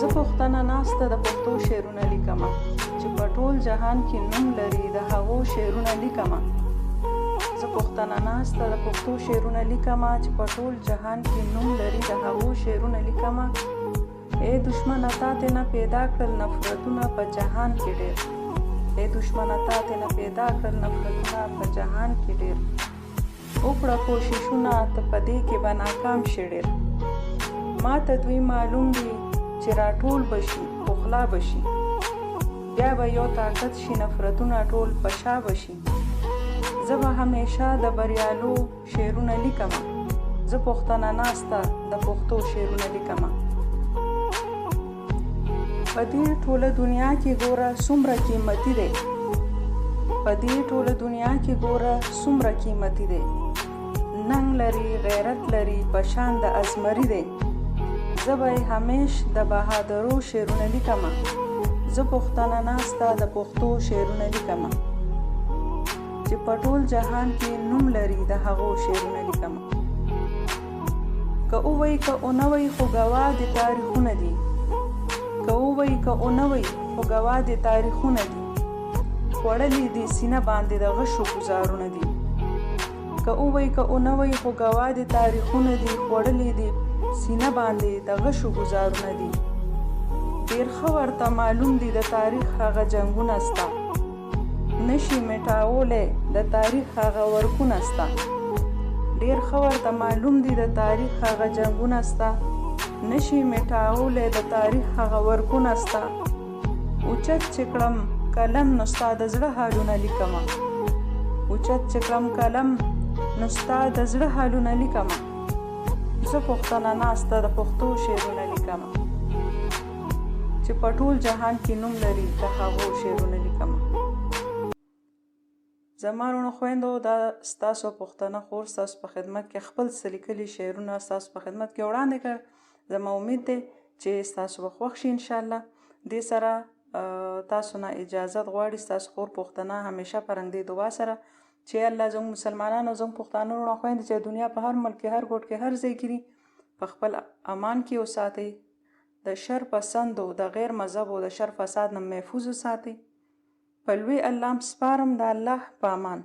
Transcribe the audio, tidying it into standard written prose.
زه پښتنه ناسته د پښتو شعرونه لیکمه چې په ټول جهان کې نوم لري د هغو شعرونه لیکمه. زه پښتنه ناسته د پښتو شعرونه لیکمه چې په ټول جهان کې نوم لري د هغو شعرونه لیکمه. ای دشمنه تا ته نه پیدا کړل نفرتونه په جهان کې ډېر. ای دشمنه تا ته نه پیدا کړل نفرتونه په جهان کې ډېر. وکړه کوششونه ته په دې کې به ناکام شې ډېر. ما ته دوی معلوم دي چې راټول بشي پخلا بشي. بیا به یو طاقت شي نفرتونه ټول په شا بشي. زه به همیشه د بریالو شعرونه لیکمه. زه پښتنه ناسته د پښتو شعرونه لیکمه. په دې ټوله دنیا کې ګوره څومره قیمتي دی. په دې ټوله دنیا کې ګوره څومره قیمتي دی. ننګ لري غیرت لري په شان د ازمري دی. زه به همیش د بهادرو شعرونه لیکمه. زه پښتنه ناسته د پښتو شعرونه لیکمه چې په ټول جهان کې نوم لري د هغو شعرونه لیکمه. که اووی که اونوی خو ګواه د تاریخونه دي. که اووی که اونوی خو ګواه د تاریخونه دي. خوړلي دي سینه باندې د غشو ګزارونه دي. که اووی که اونوی خو ګواه د تاریخونه دي. خوړلي دي سینه باندې د غشو ګزارونه دي. ډېر ښه ورته معلوم دي د تاریخ هغه جنګونه ستا. نشي میټاولی د تاریخ هغه ورکونه ستا. ډېر ښه ورته معلوم دي د تاریخ هغه جنګونه ستا. نشي میټاولی د تاریخ هغه ورکونه ستا. اوچت چې کړم قلم نو ستا د زړه حالونه لیکمه. اوچت چې کړم قلم نو ستا د زړه حالونه لیکمه. زه پښتنه ناسته د پښتو شعرونه لیکمه چې په ټول جهان کې نوم لري د هغو شعرونه لیکمه. زما وروڼو خویندو دا ستاسو پښتنه خور ستاسو په خدمت کې خپل څه لیکلي شعرونه ستاسو په خدمت کې وړاندې کړ. زما امید دی چې ستاسو به خوښ شي انشاءالله. دې سره تاسو نه اجازت غواړي ستاسو خور پښتنه همیشه په رنګ دې دعا سره چې الله زموږ مسلمانانو زموږ پښتانه وروڼو خویندې چې دنیا په هر ملک کې هر ګوټ کې هر ځای کې دي په خپل امان کې وساتئ. د شر پسندو د غیر مذهبو د شر فساد نه محفوظ وساتئ. په لوی الله سپارم د الله په امان.